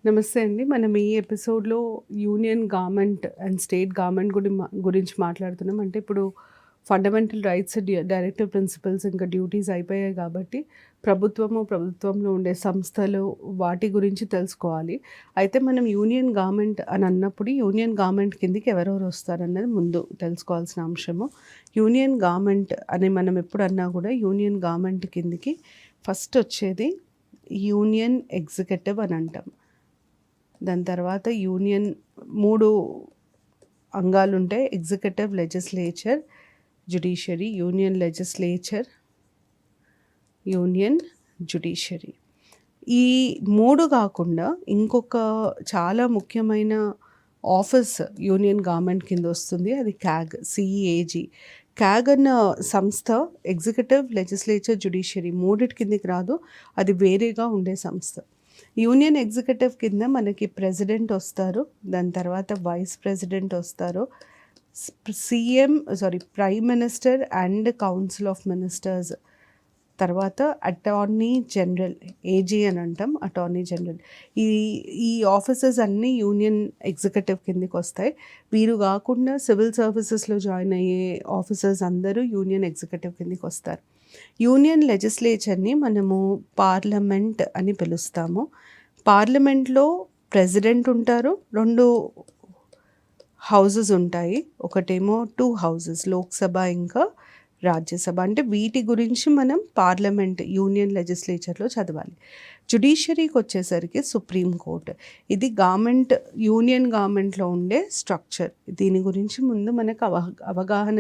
నమస్తే అండి. మనం ఈ ఎపిసోడ్‌లో union government and state government గురించి మాట్లాడుతున్నాం. అంటే ఇప్పుడు ఫండమెంటల్ రైట్స్, డైరెక్టివ్ ప్రిన్సిపల్స్ ఇంకా డ్యూటీస్ అయిపోయాయి కాబట్టి ప్రభుత్వంలో ఉండే సంస్థలు వాటి గురించి తెలుసుకోవాలి. అయితే మనం యూనియన్ గవర్నమెంట్ అని అన్నప్పుడు యూనియన్ గవర్నమెంట్ కిందకి ఎవరెవరు వస్తారన్నది ముందు తెలుసుకోవాల్సిన అంశము. యూనియన్ గవర్నమెంట్ అని మనం ఎప్పుడు అన్నా కూడా యూనియన్ గవర్నమెంట్ కిందకి ఫస్ట్ వచ్చేది యూనియన్ ఎగ్జిక్యూటివ్ అని అంటాం. దాని తర్వాత యూనియన్ 3 అంగాలుంటాయి. Executive, legislature, judiciary. Union legislature, union judiciary. ఈ 3 కాకుండా ఇంకొక చాలా ముఖ్యమైన ఆఫీస్ యూనియన్ గవర్నమెంట్ కింద వస్తుంది. అది క్యాగ్, సిఏజీ. క్యాగ్ అన్న సంస్థ ఎగ్జిక్యూటివ్, లెజిస్లేచర్, జ్యుడిషియరీ మూడిటి కిందకి రాదు. అది వేరేగా ఉండే సంస్థ. యూనియన్ ఎగ్జిక్యూటివ్ కింద మనకి ప్రెసిడెంట్ వస్తారు, దాని తర్వాత వైస్ ప్రెసిడెంట్ వస్తారు, prime minister and council of ministers, తర్వాత అటార్నీ జనరల్, ఏజీ అని అంటాం, అటార్నీ జనరల్. ఈ ఈ ఆఫీసెస్ అన్నీ యూనియన్ ఎగ్జిక్యూటివ్ కిందకి వస్తాయి. వీరు కాకుండా సివిల్ సర్వీసెస్లో జాయిన్ అయ్యే ఆఫీసర్స్ అందరూ యూనియన్ ఎగ్జిక్యూటివ్ కిందకి వస్తారు. యూనియన్ లెజిస్లేచర్ని మనము పార్లమెంట్ అని పిలుస్తాము. పార్లమెంట్లో ప్రెసిడెంట్ ఉంటారు, 2 హౌజెస్ ఉంటాయి. ఒకటేమో 2 హౌజెస్, లోక్సభ ఇంకా రాజ్యసభ. అంటే వీటి గురించి మనం పార్లమెంట్ యూనియన్ లెజిస్లేచర్లో చదవాలి. జ్యుడిషియరీకి వచ్చేసరికి సుప్రీంకోర్టు. ఇది యూనియన్ గవర్నమెంట్లో ఉండే స్ట్రక్చర్. దీని గురించి ముందు మనకు అవగాహన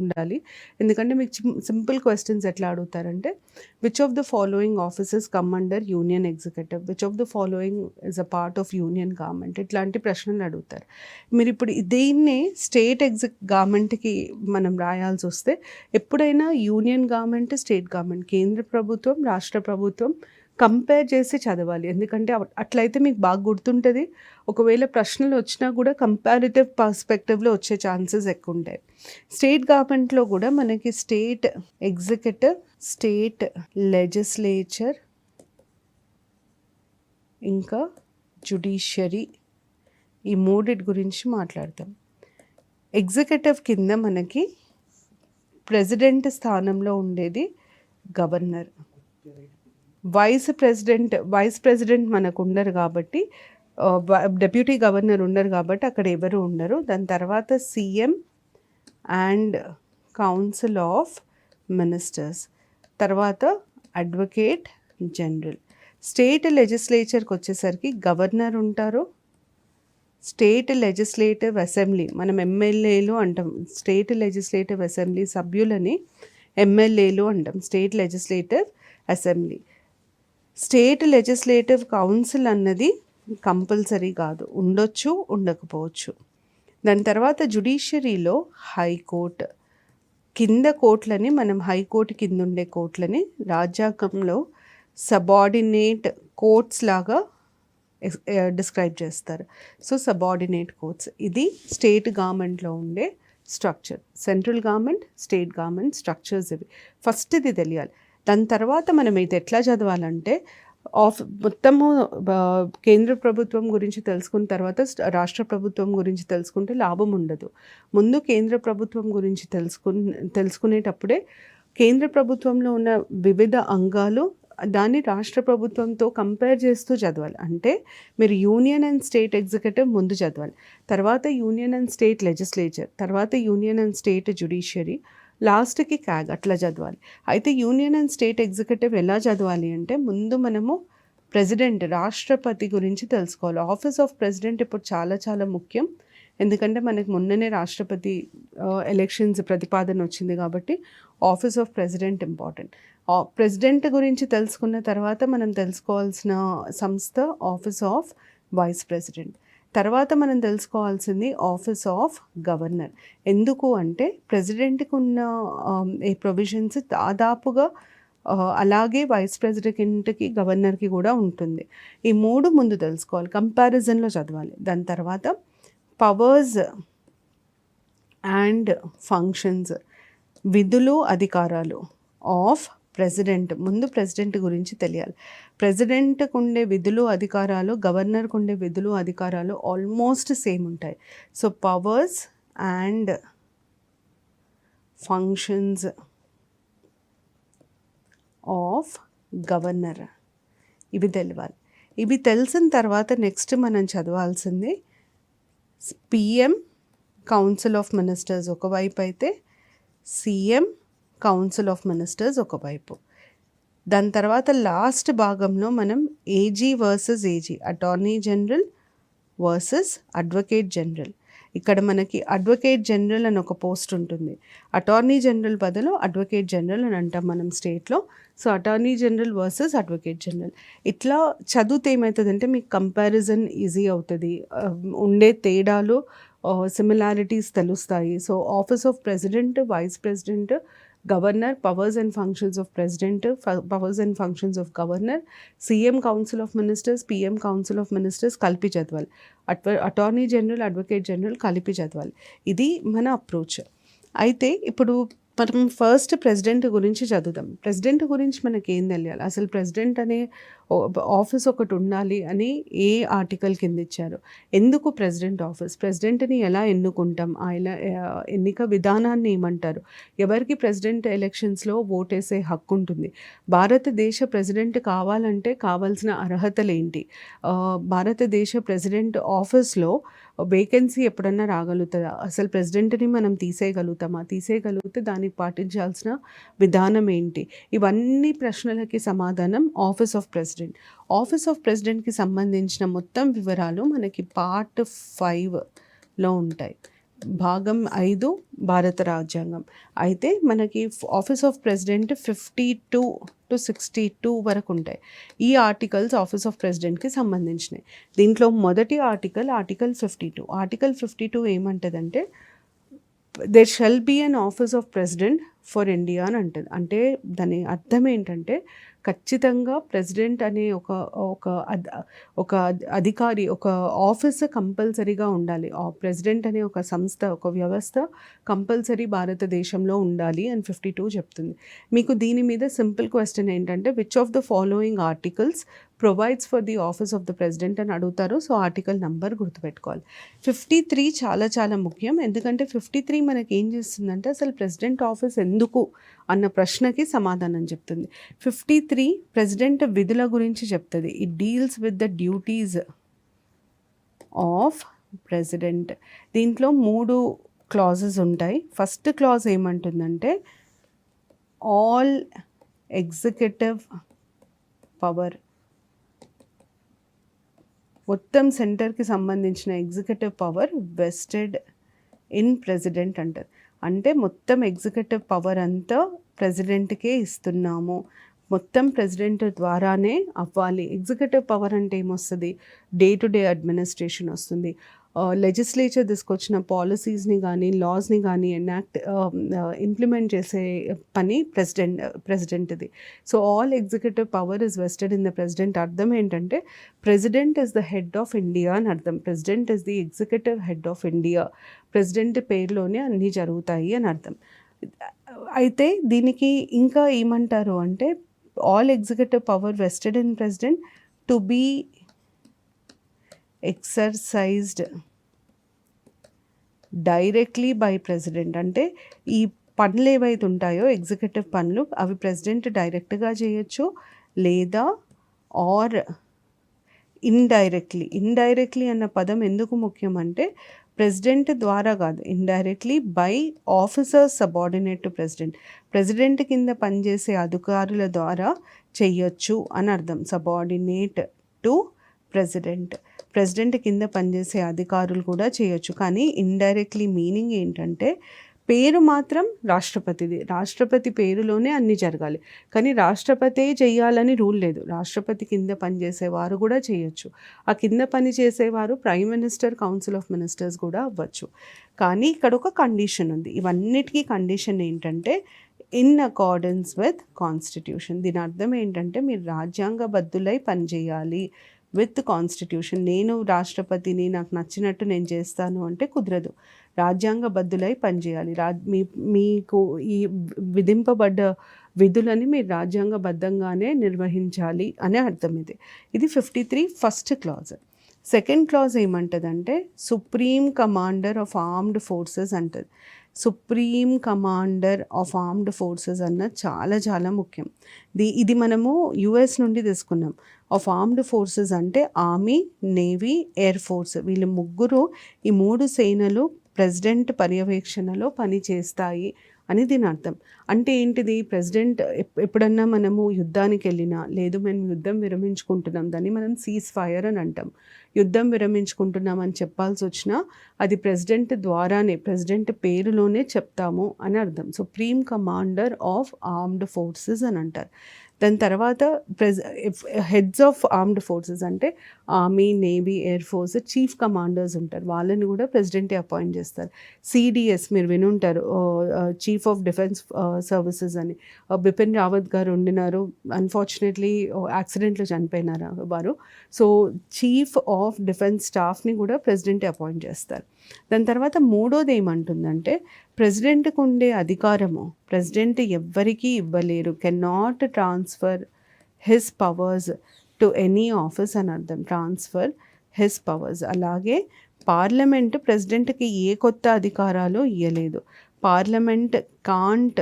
ఉండాలి. ఎందుకంటే మీకు సింపుల్ క్వశ్చన్స్ ఎట్లా అడుగుతారంటే, which of the following offices come under union executive, which of the following is a part of union government, ఇట్లాంటి ప్రశ్నలు అడుగుతారు. మీరు ఇప్పుడు దీన్నే స్టేట్ గవర్నమెంట్కి మనం రాయాల్సి వస్తే, ఎప్పుడైనా యూనియన్ గవర్నమెంట్, స్టేట్ గవర్నమెంట్, కేంద్ర ప్రభుత్వం, రాష్ట్ర ప్రభుత్వం కంపేర్ చేసి చదవాలి. ఎందుకంటే అట్లయితే మీకు బాగా గుర్తుంటుంది. ఒకవేళ ప్రశ్నలు వచ్చినా కూడా కంపారిటివ్ పర్స్పెక్టివ్లో వచ్చే ఛాన్సెస్ ఎక్కువ ఉంటాయి. స్టేట్ గవర్నమెంట్లో కూడా మనకి స్టేట్ ఎగ్జిక్యూటివ్, స్టేట్ లెజిస్లేచర్ ఇంకా జ్యుడిషియరీ, ఈ మూడిటి గురించి మాట్లాడతాం. ఎగ్జిక్యూటివ్ కింద మనకి ప్రెసిడెంట్ స్థానంలో ఉండేది గవర్నర్. వైస్ ప్రెసిడెంట్ మనకు ఉండరు కాబట్టి, డెప్యూటీ గవర్నర్ ఉండరు కాబట్టి అక్కడ ఎవరు ఉండరు. దాని తర్వాత CM and council of ministers, తర్వాత అడ్వకేట్ జనరల్. స్టేట్ లెజిస్లేచర్కి వచ్చేసరికి గవర్నర్ ఉంటారు, స్టేట్ లెజిస్లేటివ్ అసెంబ్లీ, మనం ఎమ్మెల్యేలు అంటాం. స్టేట్ లెజిస్లేటివ్ అసెంబ్లీ సభ్యులని ఎమ్మెల్యేలు అంటాం, state legislative assembly. State legislative council అన్నది కంపల్సరీ కాదు, ఉండొచ్చు, ఉండకపోవచ్చు. దాని తర్వాత జ్యుడిషియరీలో హైకోర్టు కింద కోర్టులని మనం హైకోర్టు కింద ఉండే కోర్టులని రాజ్యాంగంలో సబార్డినేట్ కోర్ట్స్ లాగా డిస్క్రైబ్ చేస్తారు. సో సబార్డినేట్ కోర్ట్స్, ఇది స్టేట్ గవర్నమెంట్లో ఉండే structure. Central government, state government structures ఇవి. ఫస్ట్ ఇది తెలియాలి. దాని తర్వాత మనం ఇది ఎట్లా చదవాలంటే, మొత్తము కేంద్ర ప్రభుత్వం గురించి తెలుసుకున్న తర్వాత రాష్ట్ర ప్రభుత్వం గురించి తెలుసుకుంటే లాభం ఉండదు. ముందు కేంద్ర ప్రభుత్వం గురించి తెలుసుకునేటప్పుడే కేంద్ర ప్రభుత్వంలో ఉన్న వివిధ అంగాలు దాన్ని రాష్ట్ర ప్రభుత్వంతో కంపేర్ చేస్తూ చదవాలి. అంటే మీరు యూనియన్ అండ్ స్టేట్ ఎగ్జిక్యూటివ్ ముందు చదవాలి, తర్వాత యూనియన్ అండ్ స్టేట్ లెజిస్లేచర్, తర్వాత యూనియన్ అండ్ స్టేట్ జ్యుడిషియరీ, లాస్ట్కి క్యాగ్, అట్లా చదవాలి. అయితే యూనియన్ అండ్ స్టేట్ ఎగ్జిక్యూటివ్ ఎలా చదవాలి అంటే, ముందు మనము ప్రెసిడెంట్, రాష్ట్రపతి గురించి తెలుసుకోవాలి. ఆఫీస్ ఆఫ్ ప్రెసిడెంట్ ఇప్పుడు చాలా చాలా ముఖ్యం. ఎందుకంటే మనకి మొన్ననే రాష్ట్రపతి ఎలక్షన్స్ ప్రతిపాదన వచ్చింది కాబట్టి office of president important. President గురించి తెలుసుకున్న తర్వాత మనం తెలుసుకోవాల్సిన సంస్థ ఆఫీస్ ఆఫ్ వైస్ ప్రెసిడెంట్. తర్వాత మనం తెలుసుకోవాల్సింది ఆఫీస్ ఆఫ్ గవర్నర్. ఎందుకు అంటే ప్రెసిడెంట్కి ఉన్న ఈ ప్రొవిజన్స్ దాదాపుగా అలాగే వైస్ ప్రెసిడెంట్కి, గవర్నర్కి కూడా ఉంటుంది. ఈ 3 ముందు తెలుసుకోవాలి, కంపారిజన్లో చదవాలి. దాని తర్వాత పవర్స్ అండ్ ఫంక్షన్స్, విధులు, అధికారాలు ఆఫ్ ప్రెసిడెంట్. ముందు ప్రెసిడెంట్ గురించి తెలియాలి. ప్రెసిడెంట్కి ఉండే విధులు అధికారాలు, గవర్నర్కి ఉండే విధులు అధికారాలు ఆల్మోస్ట్ సేమ్ ఉంటాయి. So powers and functions of governor, ఇవి తెలియాలి. ఇవి తెలిసిన తర్వాత నెక్స్ట్ మనం చదవాల్సింది పిఎం కౌన్సిల్ ఆఫ్ మినిస్టర్స్ ఒకవైపు అయితే సీఎం కౌన్సిల్ ఆఫ్ మినిస్టర్స్ ఒకవైపు. దాని తర్వాత లాస్ట్ భాగంలో మనం AG versus AG, attorney general versus advocate general. ఇక్కడ మనకి అడ్వకేట్ జనరల్ అని ఒక పోస్ట్ ఉంటుంది. అటార్నీ జనరల్ బదులు అడ్వకేట్ జనరల్ అని అంటాం మనం స్టేట్లో. So attorney general versus advocate general. ఇట్లా చదివితే ఏమవుతుందంటే మీకు కంపారిజన్ ఈజీ అవుతుంది, ఉండే తేడాలు సిమిలారిటీస్ తెలుస్తాయి. So office of president, vice president, governor, powers and functions of president, powers and functions of governor, CM council of ministers, PM council of ministers కలిపి చదవాలి. అటార్నీ జనరల్, అడ్వకేట్ జనరల్ కలిపి చదవాలి. ఇది మన అప్రోచ్. అయితే ఇప్పుడు మనం ఫస్ట్ ప్రెసిడెంట్ గురించి చదువుదాం. ప్రెసిడెంట్ గురించి మనకి ఏం తెలియాలి, అసలు ప్రెసిడెంట్ అనే ఆఫీస్ ఒకటి ఉండాలి అని ఏ ఆర్టికల్ కింద ఇచ్చారు, ఎందుకు ప్రెసిడెంట్ ఆఫీస్, ప్రెసిడెంట్ని ఎలా ఎన్నుకుంటాం, ఆయన ఎన్నిక విధానాన్ని ఏమంటారు, ఎవరికి ప్రెసిడెంట్ ఎలక్షన్స్లో ఓటేసే హక్కు ఉంటుంది, భారతదేశ ప్రెసిడెంట్ కావాలంటే కావాల్సిన అర్హతలు ఏంటి, భారతదేశ ప్రెసిడెంట్ ఆఫీస్లో వేకెన్సీ ఎప్పుడన్నా రాగలుగుతుందా, అసలు ప్రెసిడెంట్ని మనం తీసేయగలిగితే దానికి పాటించాల్సిన విధానం ఏంటి, ఇవన్నీ ప్రశ్నలకి సమాధానం office of president. Office of ప్రెసిడెంట్కి సంబంధించిన మొత్తం వివరాలు మనకి పార్ట్ 5లో ఉంటాయి. భాగం 5 భారత రాజ్యాంగం. అయితే మనకి ఆఫీస్ ఆఫ్ ప్రెసిడెంట్ 52 to 62 వరకు ఉంటాయి. ఈ ఆర్టికల్స్ ఆఫీస్ ఆఫ్ ప్రెసిడెంట్కి సంబంధించినవి. దీంట్లో మొదటి ఆర్టికల్ 52. ఆర్టికల్ 52 ఏమంటుందంటే there shall be an office of president for India అని అంటుంది. అంటే దాని అర్థం ఏంటంటే ఖచ్చితంగా ప్రెసిడెంట్ అనే ఒక అధికారి, ఒక ఆఫీస్ కంపల్సరీగా ఉండాలి. ప్రెసిడెంట్ అనే ఒక సంస్థ, ఒక వ్యవస్థ కంపల్సరీ భారతదేశంలో ఉండాలి అని 52 చెప్తుంది. మీకు దీని మీద సింపుల్ క్వశ్చన్ ఏంటంటే which of the following articles provides for the office of the president అని అడుగుతారు. సో ఆర్టికల్ నంబర్ గుర్తుపెట్టుకోవాలి. 53 చాలా ముఖ్యం. ఎందుకంటే 53 మనకి ఏం చేస్తుందంటే అసలు ప్రెసిడెంట్ ఆఫీస్ ఎందుకు అన్న ప్రశ్నకి సమాధానం చెప్తుంది. 53 ప్రెసిడెంట్ విధుల గురించి చెప్తుంది. It deals with the duties of president. దీంట్లో 3 క్లాజెస్ ఉంటాయి. ఫస్ట్ క్లాజ్ ఏమంటుందంటే ఆల్ ఎగ్జిక్యూటివ్ పవర్, మొత్తం సెంటర్కి సంబంధించిన executive power vested in president అంటారు. అంటే మొత్తం ఎగ్జిక్యూటివ్ పవర్ అంతా ప్రెసిడెంట్కే ఇస్తున్నాము, మొత్తం ప్రెసిడెంట్ ద్వారానే అవ్వాలి. ఎగ్జిక్యూటివ్ పవర్ అంటే ఏమొస్తుంది, డే టు డే అడ్మినిస్ట్రేషన్ వస్తుంది. లెజిస్లేచర్ తీసుకొచ్చిన పాలసీస్ని కానీ లాస్ని కానీ ఇంప్లిమెంట్ చేసే పని ప్రెసిడెంట్ది. So all executive power is vested in the president. అర్థం ఏంటంటే president is the head of India అని అర్థం. President is the executive head of India. President పేరులోనే అన్నీ జరుగుతాయి అని అర్థం. అయితే దీనికి ఇంకా ఏమంటారు అంటే all executive power vested in president to be exercised directly by president. అంటే ఈ పనులు ఏవైతే ఉంటాయో ఎగ్జిక్యూటివ్ పనులు అవి ప్రెసిడెంట్ డైరెక్ట్గా చేయొచ్చు లేదా ఆర్ ఇండైరెక్ట్లీ అన్న పదం ఎందుకు ముఖ్యం అంటే ప్రెసిడెంట్ ద్వారా కాదు, indirectly by officers subordinate to president కింద పనిచేసే అధికారుల ద్వారా చెయ్యొచ్చు అని అర్థం. సబార్డినేట్ టు ప్రెసిడెంట్ కింద పనిచేసే అధికారులు కూడా చేయొచ్చు. కానీ ఇండైరెక్ట్లీ మీనింగ్ ఏంటంటే పేరు మాత్రం రాష్ట్రపతిది, రాష్ట్రపతి పేరులోనే అన్నీ జరగాలి. కానీ రాష్ట్రపతే చేయాలని రూల్ లేదు, రాష్ట్రపతి కింద పనిచేసేవారు కూడా చేయొచ్చు. ఆ కింద పని చేసేవారు prime minister, council of ministers కూడా అవ్వచ్చు. కానీ ఇక్కడ ఒక కండిషన్ ఉంది. ఇవన్నిటికీ కండిషన్ ఏంటంటే ఇన్ అకార్డెన్స్ విత్ కాన్స్టిట్యూషన్. దీని అర్థం ఏంటంటే మీరు రాజ్యాంగబద్ధులై పనిచేయాలి విత్ కాన్స్టిట్యూషన్. నేను రాష్ట్రపతిని, నాకు నచ్చినట్టు నేను చేస్తాను అంటే కుదరదు. రాజ్యాంగబద్ధులై పనిచేయాలి. మీకు ఈ విధింపబడ్డ విధులని మీరు రాజ్యాంగబద్ధంగానే నిర్వహించాలి అనే అర్థం ఇది. ఇది 53 ఫస్ట్ క్లాజ్. సెకండ్ క్లాజ్ ఏమంటదంటే supreme commander of armed forces అంటది. Supreme commander of armed forces అన్నది చాలా చాలా ముఖ్యం. ఇది మనము యుఎస్ నుండి తీసుకున్నాం. ఆఫ్ ఆర్మ్డ్ ఫోర్సెస్ అంటే ఆర్మీ, నేవీ, ఎయిర్ ఫోర్స్, వీళ్ళు ముగ్గురు, ఈ 3 సేనలు ప్రెసిడెంట్ పర్యవేక్షణలో పనిచేస్తాయి అని దీని అర్థం. అంటే ఏంటిది, ప్రెసిడెంట్ ఎప్పుడన్నా మనము యుద్ధానికి వెళ్ళినా, లేదు మేము యుద్ధం విరమించుకుంటున్నాం, దాన్ని మనం సీజ్ ఫైర్ అని అంటాం. యుద్ధం విరమించుకుంటున్నాం అని చెప్పాల్సి వచ్చినా అది ప్రెసిడెంట్ ద్వారానే, ప్రెసిడెంట్ పేరులోనే చెప్తాము అని అర్థం. Supreme commander of armed forces అని అంటారు. దాని తర్వాత హెడ్స్ ఆఫ్ ఆర్మ్డ్ ఫోర్సెస్ అంటే army, navy, air force chief commanders ఉంటారు. వాళ్ళని కూడా ప్రెసిడెంటే అపాయింట్ చేస్తారు. సిడిఎస్ మీరు వినుంటారు, చీఫ్ ఆఫ్ డిఫెన్స్ సర్వీసెస్ అని. బిపిన్ రావత్ గారు ఉండినారు, అన్ఫార్చునేట్లీ యాక్సిడెంట్లో చనిపోయినారు వారు. సో చీఫ్ ఆఫ్ డిఫెన్స్ స్టాఫ్ని కూడా ప్రెసిడెంటే అపాయింట్ చేస్తారు. దాని తర్వాత మూడోది ఏమంటుందంటే ప్రెసిడెంట్కి ఉండే అధికారము ప్రెసిడెంట్ ఎవ్వరికీ ఇవ్వలేరు, can not transfer his powers to any office అని అర్థం. Transfer his powers. అలాగే పార్లమెంట్ ప్రెసిడెంట్కి ఏ కొత్త అధికారాలు ఇవ్వలేదు. Parliament can't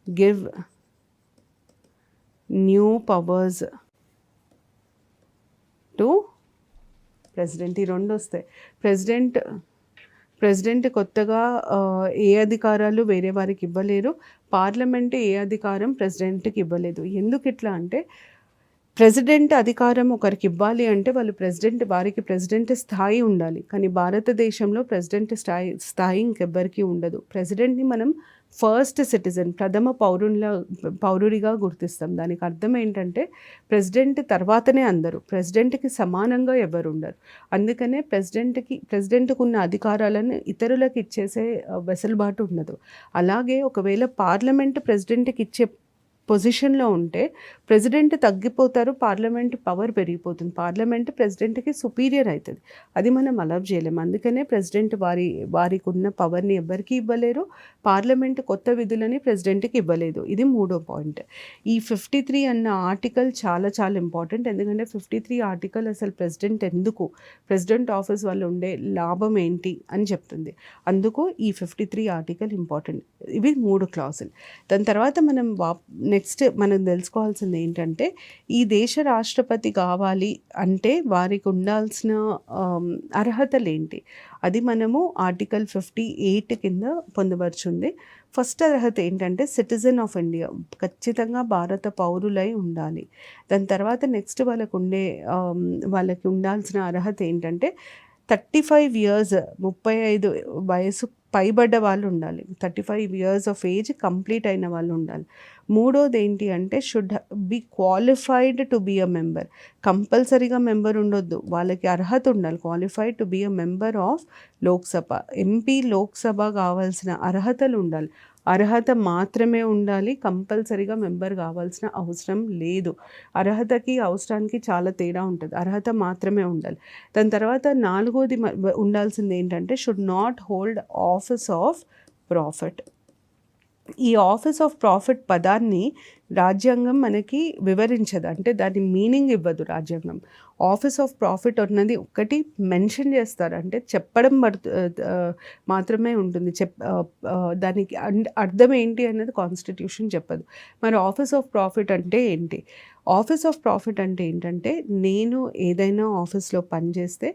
give new powers to president. ఈ రెండు వస్తాయి. ప్రెసిడెంట్ కొత్తగా ఏ అధికారాలు వేరే వారికి ఇవ్వలేరు. పార్లమెంట్ ఏ అధికారం ప్రెసిడెంట్కి ఇవ్వలేదు. ఎందుకు ఇట్లా అంటే ప్రెసిడెంట్ అధికారం ఒకరికి ఇవ్వాలి అంటే వారికి ప్రెసిడెంట్ స్థాయి ఉండాలి. కానీ భారతదేశంలో ప్రెసిడెంట్ స్థాయి ఇంకెవ్వరికీ ఉండదు. ప్రెసిడెంట్ని మనం ఫస్ట్ సిటిజన్, ప్రథమ పౌరుడిగా గుర్తిస్తాం. దానికి అర్థం ఏంటంటే ప్రెసిడెంట్ తర్వాతనే అందరూ, ప్రెసిడెంట్కి సమానంగా ఎవరు ఉండరు. అందుకనే ప్రెసిడెంట్కు ఉన్న అధికారాలను ఇతరులకు ఇచ్చేసే వెసులుబాటు ఉండదు. అలాగే ఒకవేళ పార్లమెంట్ ప్రెసిడెంట్కి ఇచ్చే పొజిషన్లో ఉంటే ప్రెసిడెంట్ తగ్గిపోతారు, పార్లమెంట్ పవర్ పెరిగిపోతుంది, పార్లమెంట్ ప్రెసిడెంట్కి సుపీరియర్ అవుతుంది. అది మనం అలవ్ చేయలేము. అందుకనే ప్రెసిడెంట్ వారికి ఉన్న పవర్ని ఎవ్వరికీ ఇవ్వలేరు, పార్లమెంట్ కొత్త విధులని ప్రెసిడెంట్కి ఇవ్వలేదు. ఇది మూడో పాయింట్. ఈ 53 అన్న ఆర్టికల్ చాలా చాలా ఇంపార్టెంట్. ఎందుకంటే 53 ఆర్టికల్ అసలు ప్రెసిడెంట్ ఆఫీస్ వల్ల ఉండే లాభం ఏంటి అని చెప్తుంది. అందుకు ఈ 53 ఆర్టికల్ ఇంపార్టెంట్. ఇవి 3 క్లాసులు. దాని తర్వాత నెక్స్ట్ మనం తెలుసుకోవాల్సింది ఏంటంటే ఈ దేశ రాష్ట్రపతి కావాలి అంటే వారికి ఉండాల్సిన అర్హతలు ఏంటి, అది మనము ఆర్టికల్ 58 కింద పొందవచ్చుంది. ఫస్ట్ అర్హత ఏంటంటే సిటిజన్ ఆఫ్ ఇండియా, ఖచ్చితంగా భారత పౌరులై ఉండాలి. దాని తర్వాత నెక్స్ట్ వాళ్ళకి ఉండాల్సిన అర్హత ఏంటంటే 35 years 35 వయసు పైబడ్డ వాళ్ళు ఉండాలి. 35 years ఆఫ్ ఏజ్ కంప్లీట్ అయిన వాళ్ళు ఉండాలి. మూడోది ఏంటి అంటే should be qualified to be a member. కంపల్సరీగా మెంబర్ ఉండొద్దు, వాళ్ళకి అర్హత ఉండాలి. Qualified to be a member of Lok Sabha. MP Lok Sabha కావాల్సిన అర్హతలు ఉండాలి. అర్హత మాత్రమే ఉండాలి, కంపల్సరీగా మెంబర్ కావాల్సిన అవసరం లేదు. అర్హతకి అవసరానికి చాలా తేడా ఉంటుంది. అర్హత మాత్రమే ఉండాలి. దాని తర్వాత నాలుగోది ఉండాల్సింది ఏంటంటే should not hold office of profit. ఈ ఆఫీస్ ఆఫ్ ప్రాఫిట్ పదాన్ని రాజ్యాంగం మనకి వివరించదు, అంటే దాని మీనింగ్ ఇవ్వదు రాజ్యాంగం. ఆఫీస్ ఆఫ్ ప్రాఫిట్ అన్నది ఒక్కటి మెన్షన్ చేస్తారు, అంటే చెప్పడం మాత్రమే ఉంటుంది. దానికి అర్థం ఏంటి అన్నది కాన్స్టిట్యూషన్ చెప్పదు. మరి ఆఫీస్ ఆఫ్ ప్రాఫిట్ అంటే ఏంటి? ఆఫీస్ ఆఫ్ ప్రాఫిట్ అంటే ఏంటంటే నేను ఏదైనా ఆఫీస్లో పనిచేస్తే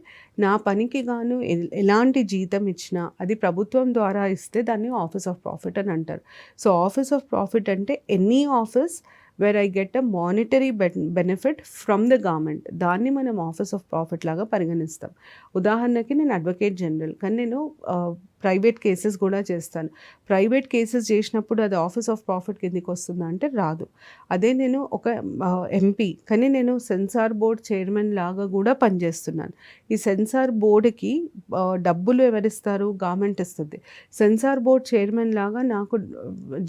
నా పనికి గాను ఎలాంటి జీతం ఇచ్చినా అది ప్రభుత్వం ద్వారా ఇస్తే దాన్ని ఆఫీస్ ఆఫ్ ప్రాఫిట్ అని అంటారు. సో ఆఫీస్ ఆఫ్ ప్రాఫిట్ అంటే any office where I get a monetary benefit from the government, దాన్ని మనం ఆఫీస్ ఆఫ్ ప్రాఫిట్ లాగా పరిగణిస్తాం. ఉదాహరణకి నేను అడ్వకేట్ జనరల్, కానీ నేను ప్రైవేట్ కేసెస్ కూడా చేస్తాను. ప్రైవేట్ కేసెస్ చేసినప్పుడు అది ఆఫీస్ ఆఫ్ ప్రాఫిట్ కిందకి వస్తుందా అంటే రాదు. అదే నేను ఒక ఎంపీ, కానీ నేను సెన్సార్ బోర్డ్ చైర్మన్ లాగా కూడా పనిచేస్తున్నాను. ఈ సెన్సార్ బోర్డుకి డబ్బులు ఎవరిస్తారు? గవర్నమెంట్ ఇస్తుంది. సెన్సార్ బోర్డ్ చైర్మన్ లాగా నాకు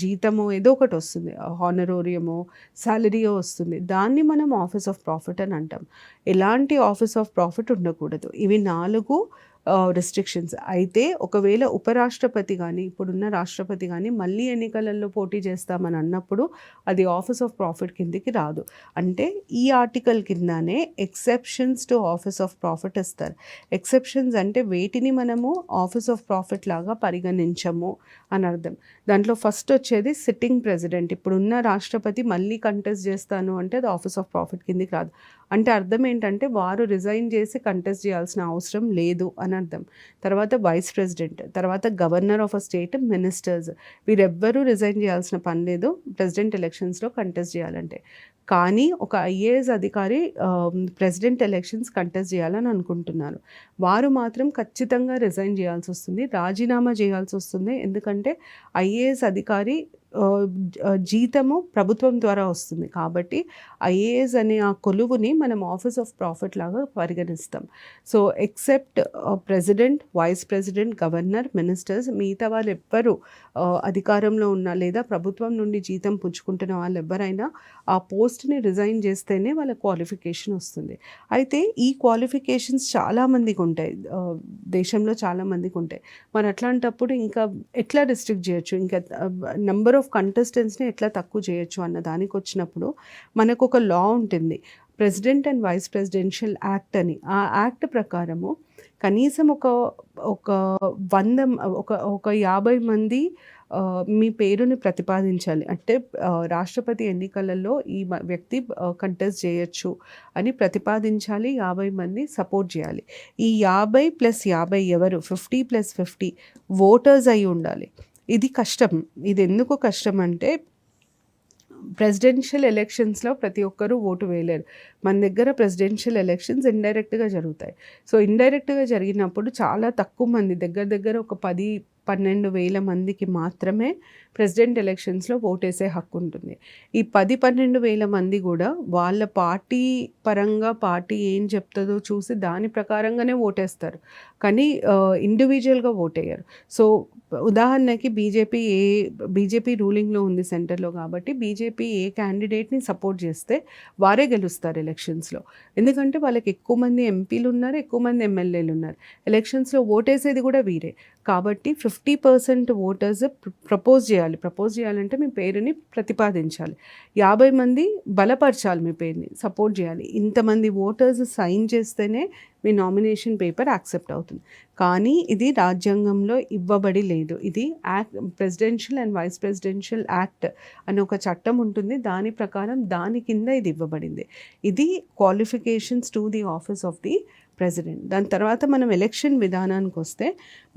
జీతమో ఏదో ఒకటి వస్తుంది, హానరోరియమో శాలరీయో వస్తుంది. దాన్ని మనం ఆఫీస్ ఆఫ్ ప్రాఫిట్ అని అంటాం. ఎలాంటి ఆఫీస్ ఆఫ్ ప్రాఫిట్ ఉండకూడదు. ఇవి 4 రిస్ట్రిక్షన్స్. అయితే ఒకవేళ ఉపరాష్ట్రపతి కానీ ఇప్పుడున్న రాష్ట్రపతి కానీ మళ్ళీ ఎన్నికలలో పోటీ చేస్తామని అన్నప్పుడు అది ఆఫీస్ ఆఫ్ ప్రాఫిట్ కిందికి రాదు. అంటే ఈ ఆర్టికల్ కిందనే exceptions to office of profit ఇస్తారు. ఎక్సెప్షన్స్ అంటే వేటిని మనము ఆఫీస్ ఆఫ్ ప్రాఫిట్ లాగా పరిగణించము అని అర్థం. దాంట్లో ఫస్ట్ వచ్చేది సిట్టింగ్ ప్రెసిడెంట్. ఇప్పుడున్న రాష్ట్రపతి మళ్ళీ కంటెస్ట్ చేస్తాను అంటే అది ఆఫీస్ ఆఫ్ ప్రాఫిట్ కిందికి రాదు. అంటే అర్థం ఏంటంటే వారు రిజైన్ చేసి కంటెస్ట్ చేయాల్సిన అవసరం లేదు అని అర్థం. తర్వాత వైస్ ప్రెసిడెంట్, తర్వాత governor of a state, ministers, వీరెవ్వరూ రిజైన్ చేయాల్సిన పని లేదు ప్రెసిడెంట్ ఎలక్షన్స్లో కంటెస్ట్ చేయాలంటే. కానీ ఒక ఐఏఎస్ అధికారి ప్రెసిడెంట్ ఎలక్షన్స్ కంటెస్ట్ చేయాలని అనుకుంటున్నారు. వారు మాత్రం ఖచ్చితంగా రిజైన్ చేయాల్సి వస్తుంది, రాజీనామా చేయాల్సి వస్తుంది. ఎందుకంటే ఐఏఎస్ అధికారి జీతము ప్రభుత్వం ద్వారా వస్తుంది కాబట్టి ఐఏఎస్ అనే ఆ కొలువుని మనం ఆఫీస్ ఆఫ్ ప్రాఫిట్ లాగా పరిగణిస్తాం. So except president, vice president, governor, ministers, మిగతా వాళ్ళు ఎవ్వరు అధికారంలో ఉన్న లేదా ప్రభుత్వం నుండి జీతం పుచ్చుకుంటున్న వాళ్ళు ఎవరైనా ఆ పోస్ట్ని రిజైన్ చేస్తేనే వాళ్ళ క్వాలిఫికేషన్ వస్తుంది. అయితే ఈ క్వాలిఫికేషన్స్ చాలామందికి ఉంటాయి, దేశంలో చాలామందికి ఉంటాయి. మరి అట్లాంటప్పుడు ఇంకా ఎట్లా రిస్ట్రిక్ట్ చేయొచ్చు, ఇంకా నెంబర్ ఆఫ్ కంటెస్టెంట్స్ని ఎట్లా తక్కువ చేయొచ్చు అన్న దానికి వచ్చినప్పుడు మనకు ఒక లా ఉంటుంది, president and vice presidential act అని. ఆ యాక్ట్ ప్రకారము కనీసం ఒక 50 మంది మీ పేరుని ప్రతిపాదించాలి. అంటే రాష్ట్రపతి ఎన్నికలలో ఈ వ్యక్తి కంటెస్ట్ చేయొచ్చు అని ప్రతిపాదించాలి. 50 మంది సపోర్ట్ చేయాలి. ఈ 50 + 50 ఎవరు 50 + 50 ఓటర్స్ అయి ఉండాలి. ఇది కష్టం. ఇది ఎందుకు కష్టం అంటే ప్రెసిడెన్షియల్ ఎలక్షన్స్లో ప్రతి ఒక్కరూ ఓటు వేయలేరు. మన దగ్గర ప్రెసిడెన్షియల్ ఎలక్షన్స్ ఇండైరెక్ట్గా జరుగుతాయి. సో ఇండైరెక్ట్గా జరిగినప్పుడు చాలా తక్కువ మంది, దగ్గర ఒక 10-12 వేల మందికి మాత్రమే ప్రెసిడెంట్ ఎలక్షన్స్లో ఓటేసే హక్కు ఉంటుంది. ఈ 10-12 వేల మంది కూడా వాళ్ళ పార్టీ పరంగా పార్టీ ఏం చెప్తుందో చూసి దాని ప్రకారంగానే ఓటేస్తారు, కానీ ఇండివిజువల్గా ఓటేయరు. సో ఉదాహరణకి బీజేపీ రూలింగ్లో ఉంది సెంటర్లో కాబట్టి బీజేపీ ఏ క్యాండిడేట్ని సపోర్ట్ చేస్తే వారే గెలుస్తారు ఎలక్షన్స్లో. ఎందుకంటే వాళ్ళకి ఎక్కువ మంది ఎంపీలు ఉన్నారు, ఎక్కువ మంది ఎమ్మెల్యేలు ఉన్నారు. ఎలక్షన్స్లో ఓటేసేది కూడా వీరే. కాబట్టి 50% ఓటర్స్ ప్రపోజ్ చేయాలంటే మీ పేరుని ప్రతిపాదించాలి. 50 మంది బలపరచాలి, మీ పేరుని సపోర్ట్ చేయాలి. ఇంతమంది ఓటర్స్ సైన్ చేస్తేనే మీ నామినేషన్ పేపర్ యాక్సెప్ట్ అవుతుంది. కానీ ఇది రాజ్యాంగంలో ఇవ్వబడి లేదు. ఇది presidential and vice presidential act అని ఒక చట్టం ఉంటుంది, దాని ప్రకారం దాని కింద ఇది ఇవ్వబడింది. ఇది qualifications to the office of the president. దాని తర్వాత మనం ఎలక్షన్ విధానానికి వస్తే,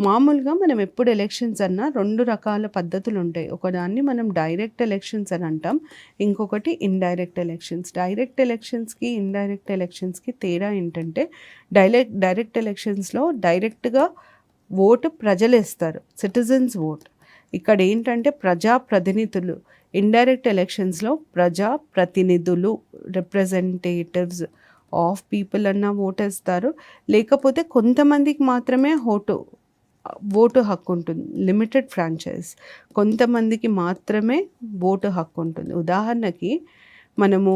మామూలుగా మనం ఎప్పుడు ఎలక్షన్స్ అన్నా 2 రకాల పద్ధతులు ఉంటాయి. ఒకదాన్ని మనం డైరెక్ట్ ఎలక్షన్స్ అని అంటాం, ఇంకొకటి ఇండైరెక్ట్ ఎలక్షన్స్. డైరెక్ట్ ఎలక్షన్స్కి ఇండైరెక్ట్ ఎలక్షన్స్కి తేడా ఏంటంటే, డైరెక్ట్ ఎలక్షన్స్లో డైరెక్ట్గా ఓటు ప్రజలు ఇస్తారు, సిటిజన్స్ ఓట్. ఇక్కడ ఏంటంటే ప్రజాప్రతినిధులు. ఇండైరెక్ట్ ఎలక్షన్స్లో ప్రజాప్రతినిధులు, రిప్రజెంటేటివ్స్ ఆఫ్ పీపుల్ అన్న ఓటేస్తారు. లేకపోతే కొంతమందికి మాత్రమే ఓటు హక్కు ఉంటుంది, లిమిటెడ్ ఫ్రాంచైజ్. కొంతమందికి మాత్రమే ఓటు హక్కు ఉంటుంది. ఉదాహరణకి మనము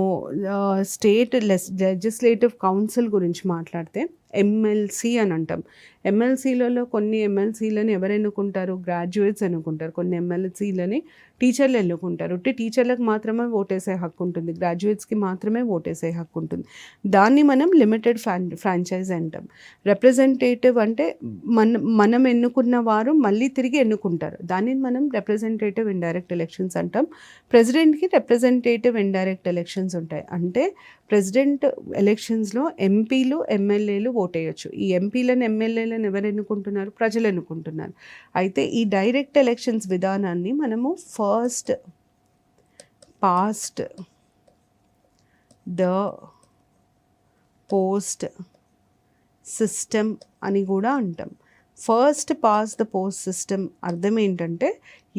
స్టేట్ లెజిస్లేటివ్ కౌన్సిల్ గురించి మాట్లాడితే ఎమ్మెల్సీ అని అంటాం. ఎమ్మెల్సీలలో కొన్ని ఎమ్మెల్సీలని ఎవరు ఎన్నుకుంటారు, గ్రాడ్యుయేట్స్ ఎన్నుకుంటారు. కొన్ని ఎమ్మెల్సీలని టీచర్లు ఎన్నుకుంటారు. టీచర్లకు మాత్రమే ఓటేసే హక్కు ఉంటుంది, గ్రాడ్యుయేట్స్కి మాత్రమే ఓటేసే హక్కు ఉంటుంది. దాన్ని మనం లిమిటెడ్ ఫ్రాంచైజ్ అంటాం. రిప్రజెంటేటివ్ అంటే మనం ఎన్నుకున్న వారు మళ్ళీ తిరిగి ఎన్నుకుంటారు, దాన్ని మనం రిప్రజెంటేటివ్ ఇండైరెక్ట్ ఎలక్షన్స్ అంటాం. ప్రెసిడెంట్కి రిప్రజెంటేటివ్ ఇండైరెక్ట్ ఎలక్షన్స్ ఉంటాయి. అంటే ప్రెసిడెంట్ ఎలక్షన్స్లో ఎంపీలు ఎమ్మెల్యేలు ఓటేయచ్చు. ఈ ఎంపీలను ఎమ్మెల్యేలను ఎవరు ఎన్నుకుంటున్నారు, ప్రజలు ఎన్నుకుంటున్నారు. అయితే ఈ డైరెక్ట్ ఎలక్షన్స్ విధానాన్ని మనము first past the post system అని కూడా అంటాం. First pass the post system అర్థం ఏంటంటే,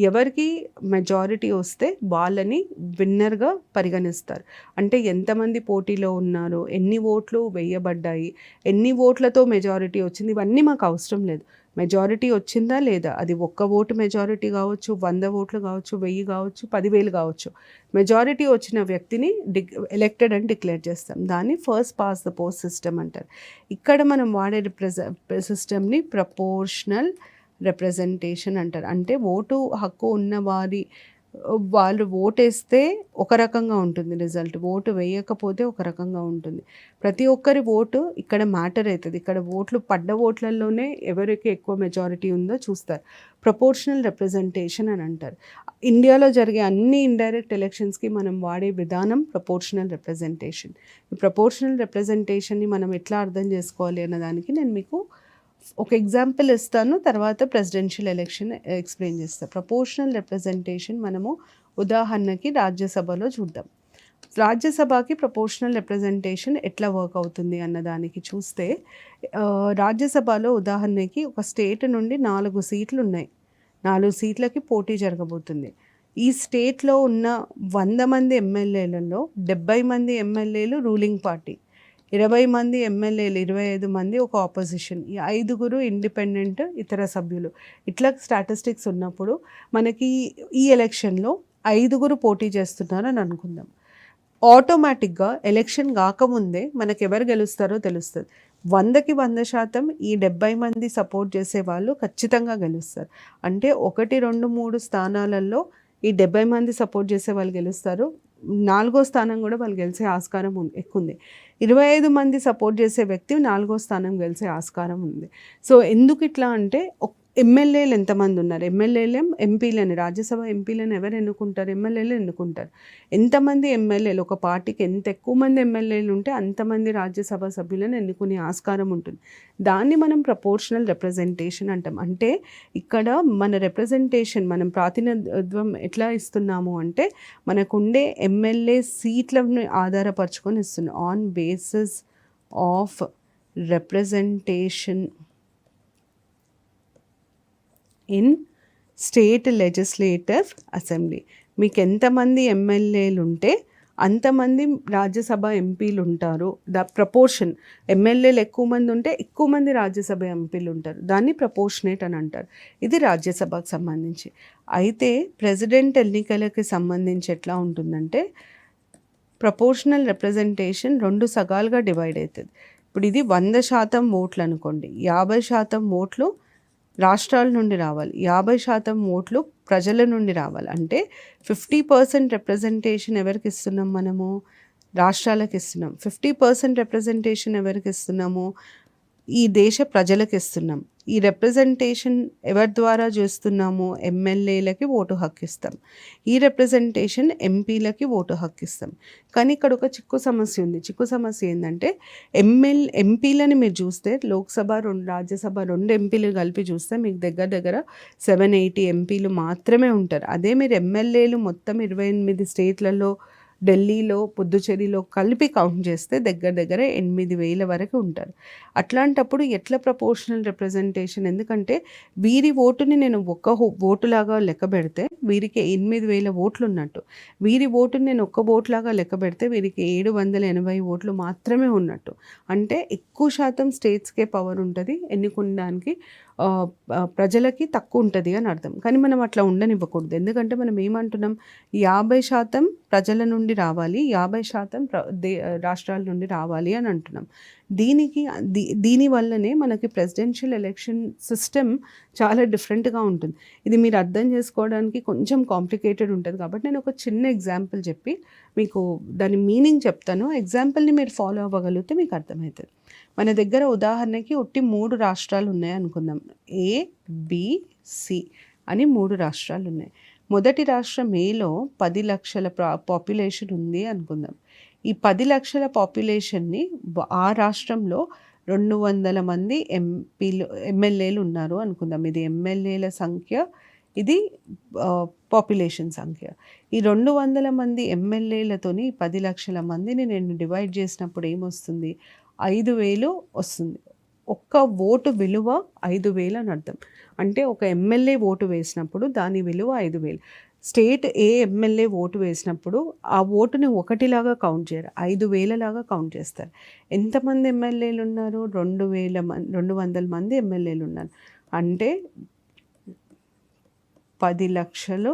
ఎవరికి మెజారిటీ వస్తే వాళ్ళని విన్నర్గా పరిగణిస్తారు. అంటే ఎంతమంది పోటీలో ఉన్నారు, ఎన్ని ఓట్లు వేయబడ్డాయి, ఎన్ని ఓట్లతో మెజారిటీ వచ్చింది, ఇవన్నీ మాకు అవసరం లేదు. మెజారిటీ వచ్చిందా లేదా, అది ఒక్క ఓటు మెజారిటీ కావచ్చు, 100 ఓట్లు కావచ్చు, 1000 కావచ్చు, 10,000 కావచ్చు, మెజారిటీ వచ్చిన వ్యక్తిని ఎలెక్టెడ్ అని డిక్లేర్ చేస్తాం. దాన్ని first pass the post system అంటారు. ఇక్కడ మనం వాడే సిస్టమ్ని ప్రపోర్షనల్ రిప్రజెంటేషన్ అంటారు. అంటే ఓటు హక్కు ఉన్న వాళ్ళు ఓటేస్తే ఒక రకంగా ఉంటుంది రిజల్ట్, ఓటు వేయకపోతే ఒక రకంగా ఉంటుంది. ప్రతి ఒక్కరి ఓటు ఇక్కడ మ్యాటర్ అవుతుంది. ఇక్కడ పడ్డ ఓట్లలోనే ఎవరికి ఎక్కువ మెజారిటీ ఉందో చూస్తారు. ప్రపోర్షనల్ రిప్రజెంటేషన్ అని అంటారు. ఇండియాలో జరిగే అన్ని ఇండైరెక్ట్ ఎలక్షన్స్కి మనం వాడే విధానం ప్రపోర్షనల్ రిప్రజెంటేషన్. ఈ ప్రపోర్షనల్ రిప్రజెంటేషన్ని మనం ఎట్లా అర్థం చేసుకోవాలి అన్నదానికి నేను మీకు ఒక ఎగ్జాంపుల్ ఇస్తాను, తర్వాత ప్రెసిడెన్షియల్ ఎలక్షన్ ఎక్స్ప్లెయిన్ చేస్తాను. ప్రపోర్షనల్ రిప్రజెంటేషన్ మనము ఉదాహరణకి రాజ్యసభలో చూద్దాం. రాజ్యసభకి ప్రపోర్షనల్ రిప్రజెంటేషన్ ఎట్లా వర్క్ అవుతుంది అన్నదానికి చూస్తే, రాజ్యసభలో ఉదాహరణకి ఒక స్టేట్ నుండి 4 సీట్లు ఉన్నాయి. 4 సీట్లకి పోటీ జరగబోతుంది. ఈ స్టేట్లో ఉన్న 100 మంది ఎమ్మెల్యేలలో 70 మంది ఎమ్మెల్యేలు రూలింగ్ పార్టీ, 20 మంది ఎమ్మెల్యేలు, 25 మంది ఒక ఆపోజిషన్, ఈ 5 ఇండిపెండెంట్ ఇతర సభ్యులు. ఇట్లా స్టాటిస్టిక్స్ ఉన్నప్పుడు మనకి ఈ ఎలక్షన్లో 5 పోటీ చేస్తున్నారని అనుకుందాం. ఆటోమేటిక్గా ఎలక్షన్ కాకముందే మనకు ఎవరు గెలుస్తారో తెలుస్తుంది. 100కి 100% ఈ 70 మంది సపోర్ట్ చేసే వాళ్ళు ఖచ్చితంగా గెలుస్తారు. అంటే 1, 2, 3 స్థానాలలో ఈ 70 మంది సపోర్ట్ చేసే వాళ్ళు గెలుస్తారు. 4వ స్థానం కూడా వాళ్ళు గెలిచే ఆస్కారం ఎక్కువ ఉంది. 25 మంది సపోర్ట్ చేసే వ్యక్తి 4వ స్థానం గెలిచే ఆస్కారం ఉంది. సో ఎందుకు ఇట్లా అంటే, ఎమ్మెల్యేలు ఎంతమంది ఉన్నారు, ఎంపీలని, రాజ్యసభ ఎంపీలను ఎవరు ఎన్నుకుంటారు, ఎమ్మెల్యేలు ఎన్నుకుంటారు. ఎంతమంది ఎమ్మెల్యేలు, ఒక పార్టీకి ఎంత ఎక్కువ మంది ఎమ్మెల్యేలు ఉంటే అంతమంది రాజ్యసభ సభ్యులను ఎన్నుకునే ఆస్కారం ఉంటుంది. దాన్ని మనం ప్రపోర్షనల్ రిప్రజెంటేషన్ అంటాం. అంటే ఇక్కడ మన రిప్రజెంటేషన్, మనం ప్రాతినిధ్యం ఎట్లా ఇస్తున్నాము అంటే, మనకుండే ఎమ్మెల్యే సీట్లను ఆధారపరుచుకొని ఇస్తున్నాం. On basis of representation in state legislative assembly. మీకు ఎంతమంది ఎమ్మెల్యేలు ఉంటే అంతమంది రాజ్యసభ ఎంపీలు ఉంటారు. ప్రపోర్షన్, ఎమ్మెల్యేలు ఎక్కువ మంది ఉంటే ఎక్కువ మంది రాజ్యసభ ఎంపీలు ఉంటారు. దాన్ని ప్రపోర్షనేట్ అని అంటారు. ఇది రాజ్యసభకు సంబంధించి. అయితే ప్రెసిడెంట్ ఎన్నికలకి సంబంధించి ఎట్లా ఉంటుందంటే, ప్రపోర్షనల్ రిప్రజెంటేషన్ 2 సగాలుగా డివైడ్ అవుతుంది. ఇప్పుడు ఇది 100% ఓట్లు అనుకోండి. 50% ఓట్లు రాష్ట్రాల నుండి రావాలి, 50% ఓట్లు ప్రజల నుండి రావాలి. అంటే 50% రిప్రజెంటేషన్ ఎవరికి ఇస్తున్నాం మనము, రాష్ట్రాలకు ఇస్తున్నాం. 50% రిప్రజెంటేషన్ ఎవరికి ఇస్తున్నాము, ఈ దేశ ప్రజలకు ఇస్తున్నాం. ఈ రిప్రజెంటేషన్ ఎవరి ద్వారా చేస్తున్నాము, ఎమ్మెల్యేలకి ఓటు హక్కు ఇస్తాం. ఈ రిప్రజెంటేషన్ ఎంపీలకి ఓటు హక్కు ఇస్తాం. కానీ ఇక్కడ ఒక చిక్కు సమస్య ఉంది. చిక్కు సమస్య ఏంటంటే, ఎంపీలని మీరు చూస్తే, లోక్సభ 2, రాజ్యసభ 2 ఎంపీలు కలిపి చూస్తే మీకు దగ్గర 780 ఎంపీలు మాత్రమే ఉంటారు. అదే మీరు ఎమ్మెల్యేలు మొత్తం 28 స్టేట్లలో, ఢిల్లీలో, పుదుచ్చేరిలో కలిపి కౌంట్ చేస్తే దగ్గర 8,000 వరకు ఉంటారు. అట్లాంటప్పుడు ఎట్లా ప్రపోర్షనల్ రిప్రజెంటేషన్? ఎందుకంటే వీరి ఓటుని నేను ఒక్క ఓటులాగా లెక్క పెడితే వీరికి 8,000 ఓట్లు ఉన్నట్టు, వీరి ఓటుని నేను ఒక్క ఓటులాగా లెక్క పెడితే వీరికి 780 ఓట్లు మాత్రమే ఉన్నట్టు. అంటే ఎక్కువ శాతం స్టేట్స్కే పవర్ ఉంటుంది, ఎన్నుకోవడానికి ప్రజలకి తక్కువ ఉంటుంది అని అర్థం. కానీ మనం అట్లా ఉండనివ్వకూడదు. ఎందుకంటే మనం ఏమంటున్నాం, 50% ప్రజల నుండి రావాలి, 50% రాష్ట్రాల నుండి రావాలి అని అంటున్నాం. దీనివల్లనే మనకి ప్రెసిడెన్షియల్ ఎలక్షన్ సిస్టమ్ చాలా డిఫరెంట్గా ఉంటుంది. ఇది మీరు అర్థం చేసుకోవడానికి కొంచెం కాంప్లికేటెడ్ ఉంటుంది. కాబట్టి నేను ఒక చిన్న ఎగ్జాంపుల్ చెప్పి మీకు దాని మీనింగ్ చెప్తాను. ఎగ్జాంపుల్ని మీరు ఫాలో అవ్వగలిగితే మీకు అర్థమవుతుంది. మన దగ్గర ఉదాహరణకి 3 రాష్ట్రాలు ఉన్నాయి అనుకుందాం. A, B, C అని 3 రాష్ట్రాలు ఉన్నాయి. మొదటి రాష్ట్రం Aలో 10 లక్షల పాపులేషన్ ఉంది అనుకుందాం. ఈ 10 లక్షల పాపులేషన్ని ఆ రాష్ట్రంలో 200 మంది ఎమ్మెల్యేలు ఉన్నారు అనుకుందాం. ఇది ఎమ్మెల్యేల సంఖ్య, ఇది పాపులేషన్ సంఖ్య. ఈ 200 మంది ఎమ్మెల్యేలతోని 10 లక్షల మందిని నేను డివైడ్ చేసినప్పుడు ఏమొస్తుంది, 5,000 వస్తుంది. ఒక్క ఓటు విలువ 5,000 అని అర్థం. అంటే ఒక ఎమ్మెల్యే ఓటు వేసినప్పుడు దాని విలువ 5,000. స్టేట్ ఏ ఎమ్మెల్యే ఓటు వేసినప్పుడు ఆ ఓటుని ఒకటిలాగా కౌంట్ చేయరు, 5,000 లాగా కౌంట్ చేస్తారు. ఎంతమంది ఎమ్మెల్యేలు ఉన్నారు, 200 మంది ఎమ్మెల్యేలు ఉన్నారు. అంటే 10 లక్షలు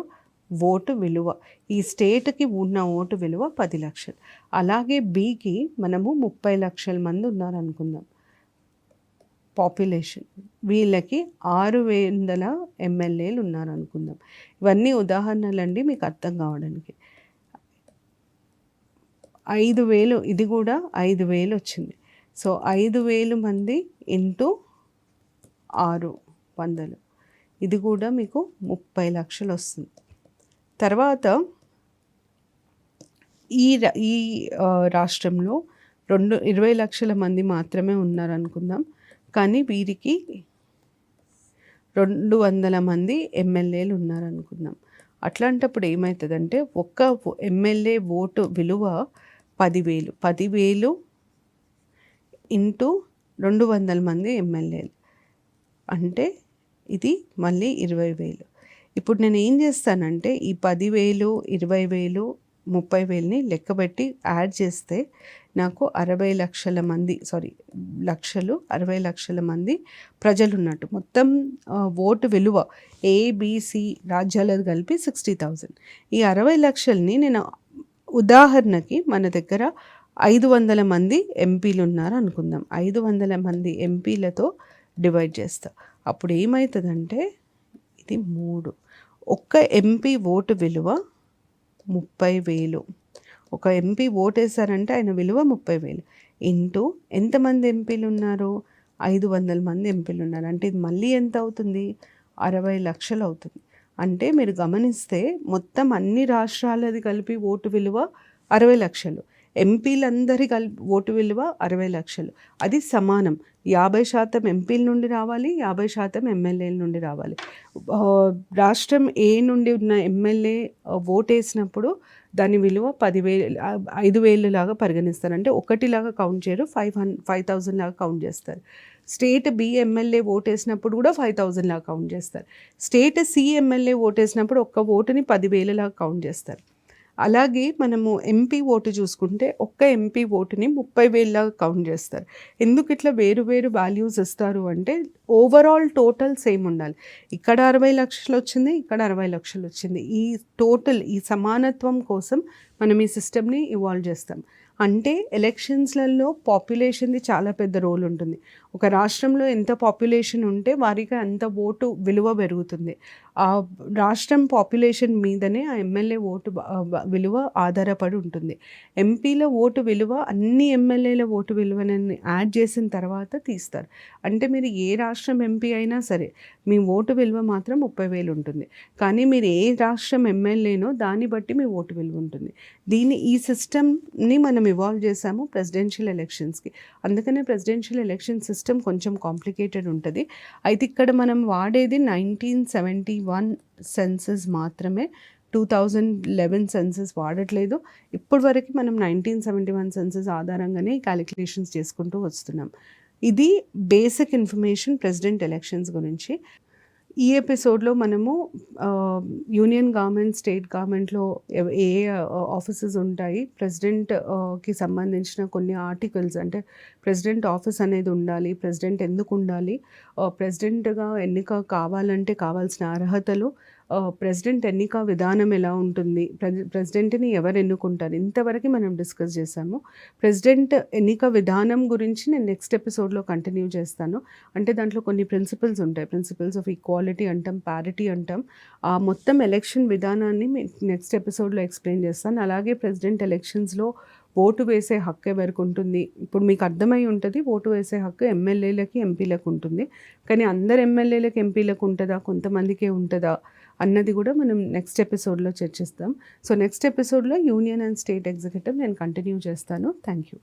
ఓటు విలువ, ఈ స్టేట్కి ఉన్న ఓటు విలువ 10 లక్షలు. అలాగే బికి మనము 30 లక్షల మంది ఉన్నారనుకుందాం పాపులేషన్, వీళ్ళకి 600 ఎమ్మెల్యేలు ఉన్నారనుకుందాం. ఇవన్నీ ఉదాహరణలండి మీకు అర్థం కావడానికి. 5,000, ఇది కూడా 5,000 వచ్చింది. సో 5,000 మంది ఇంటూ 600, ఇది కూడా మీకు 30 లక్షలు వస్తుంది. తర్వాత ఈ రాష్ట్రంలో 20 లక్షల మంది మాత్రమే ఉన్నారనుకుందాం, కానీ వీరికి 200 మంది ఎమ్మెల్యేలు ఉన్నారనుకుందాం. అట్లాంటప్పుడు ఏమవుతుందంటే ఒక్క ఎమ్మెల్యే ఓటు విలువ 10,000. 10,000 ఇంటూ 200 మంది ఎమ్మెల్యేలు అంటే ఇది మళ్ళీ 20,000. ఇప్పుడు నేను ఏం చేస్తానంటే ఈ 10,000, 20,000, 30,000ని లెక్కబెట్టి యాడ్ చేస్తే నాకు 60 లక్షల మంది, 60 లక్షల మంది ప్రజలు ఉన్నట్టు. మొత్తం ఓటు విలువ ఏబిసి రాజ్యాలకు కలిపి 60,000. ఈ 60 లక్షల్ని నేను ఉదాహరణకి మన దగ్గర 500 మంది ఎంపీలు ఉన్నారు అనుకుందాం. 500 మంది ఎంపీలతో డివైడ్ చేస్తా. అప్పుడు ఏమవుతుందంటే ఇది 3. ఒక్క ఎంపీ ఓటు విలువ 30,000. ఒక ఎంపీ ఓటు వేశారంటే ఆయన విలువ 30,000 ఇంటూ ఎంతమంది ఎంపీలు ఉన్నారు, 500 మంది ఎంపీలు ఉన్నారు. అంటే ఇది మళ్ళీ ఎంత అవుతుంది, 60 లక్షలు అవుతుంది. అంటే మీరు గమనిస్తే మొత్తం అన్ని రాష్ట్రాలది కలిపి ఓటు విలువ 60 లక్షలు, ఎంపీలందరి కలిపి ఓటు విలువ 60 లక్షలు. అది సమానం. 50% ఎంపీల నుండి రావాలి, 50% ఎమ్మెల్యేల నుండి రావాలి. రాష్ట్రం ఏ నుండి ఉన్న ఎమ్మెల్యే ఓటేసినప్పుడు దాని విలువ 5,000 లాగా పరిగణిస్తారు. అంటే 1 లాగా కౌంట్ చేయరు, 5,000 లాగా కౌంట్ చేస్తారు. స్టేట్ బి ఎమ్మెల్యే ఓటేసినప్పుడు కూడా 5,000 లాగా కౌంట్ చేస్తారు. స్టేట్ సి ఎమ్మెల్యే ఓటేసినప్పుడు ఒక్క ఓటుని 10,000 లాగా కౌంట్ చేస్తారు. అలాగే మనము ఎంపీ ఓటు చూసుకుంటే ఒక్క ఎంపీ ఓటుని 30,000 లాగా కౌంట్ చేస్తారు. ఎందుకు ఇట్లా వేరు వేరు వాల్యూస్ ఇస్తారు అంటే ఓవరాల్ టోటల్ సేమ్ ఉండాలి. ఇక్కడ 60 లక్షలు వచ్చింది, ఇక్కడ 60 లక్షలు వచ్చింది. ఈ టోటల్, ఈ సమానత్వం కోసం మనం ఈ సిస్టమ్ని ఇవాల్వ్ చేస్తాం. అంటే ఎలక్షన్స్లలో పాపులేషన్ది చాలా పెద్ద రోల్ ఉంటుంది. ఒక రాష్ట్రంలో ఎంత పాపులేషన్ ఉంటే వారికి అంత ఓటు విలువ పెరుగుతుంది. ఆ రాష్ట్రం పాపులేషన్ మీదనే ఆ ఎమ్మెల్యే ఓటు విలువ ఆధారపడి ఉంటుంది. ఎంపీల ఓటు విలువ అన్ని ఎమ్మెల్యేల ఓటు విలువని యాడ్ చేసిన తర్వాత తీస్తారు. అంటే మీరు ఏ రాష్ట్రం ఎంపీ అయినా సరే మీ ఓటు విలువ మాత్రం 30,000 ఉంటుంది. కానీ మీరు ఏ రాష్ట్రం ఎమ్మెల్యేనో దాన్ని బట్టి మీ ఓటు విలువ ఉంటుంది. ఈ సిస్టమ్ని మనం ఇవాల్వ్ చేసాము ప్రెసిడెన్షియల్ ఎలక్షన్స్కి. అందుకనే ప్రెసిడెన్షియల్ ఎలక్షన్ సిస్టమ్ కొంచెం కాంప్లికేటెడ్ ఉంటుంది. అయితే ఇక్కడ మనం వాడేది 1971 సెన్సస్ మాత్రమే, 2011 సెన్సస్ వాడట్లేదు. ఇప్పటి వరకు మనం 1971 సెన్సస్ ఆధారంగానే క్యాలిక్యులేషన్స్ చేసుకుంటూ వస్తున్నాం. ఇది బేసిక్ ఇన్ఫర్మేషన్ ప్రెసిడెంట్ ఎలక్షన్స్ గురించి. ఈ ఎపిసోడ్లో మనము యూనియన్ గవర్నమెంట్, స్టేట్ గవర్నమెంట్లో ఏ ఆఫీసెస్ ఉంటాయి, ప్రెసిడెంట్కి సంబంధించిన కొన్ని ఆర్టికల్స్, అంటే ప్రెసిడెంట్ ఆఫీస్ అనేది ఉండాలి, ప్రెసిడెంట్ ఎందుకు ఉండాలి, ప్రెసిడెంట్గా ఎన్నిక కావాలంటే కావాల్సిన అర్హతలు, ప్రెసిడెంట్ ఎన్నిక విధానం ఎలా ఉంటుంది, ప్రెసిడెంట్ని ఎవరు ఎన్నుకుంటారు, ఇంతవరకు మనం డిస్కస్ చేశాము. ప్రెసిడెంట్ ఎన్నిక విధానం గురించి నేను నెక్స్ట్ ఎపిసోడ్లో కంటిన్యూ చేస్తాను. అంటే దాంట్లో కొన్ని ప్రిన్సిపల్స్ ఉంటాయి, ప్రిన్సిపల్స్ ఆఫ్ ఈక్వాలిటీ అంటాం, ప్యారిటీ అంటాం. ఆ మొత్తం ఎలక్షన్ విధానాన్ని నెక్స్ట్ ఎపిసోడ్లో ఎక్స్ప్లెయిన్ చేస్తాను. అలాగే ప్రెసిడెంట్ ఎలక్షన్స్లో ఓటు వేసే హక్కు ఎవరికి ఉంటుంది, ఇప్పుడు మీకు అర్థమై ఉంటుంది ఓటు వేసే హక్కు ఎమ్మెల్యేలకి, ఎంపీలకు ఉంటుంది. కానీ అందరు ఎమ్మెల్యేలకు, ఎంపీలకు ఉంటుందా, కొంతమందికే ఉంటుందా అన్నది కూడా మనం నెక్స్ట్ ఎపిసోడ్లో చర్చిస్తాం. సో నెక్స్ట్ ఎపిసోడ్లో యూనియన్ అండ్ స్టేట్ ఎగ్జిక్యూటివ్ నేను కంటిన్యూ చేస్తాను. Thank you.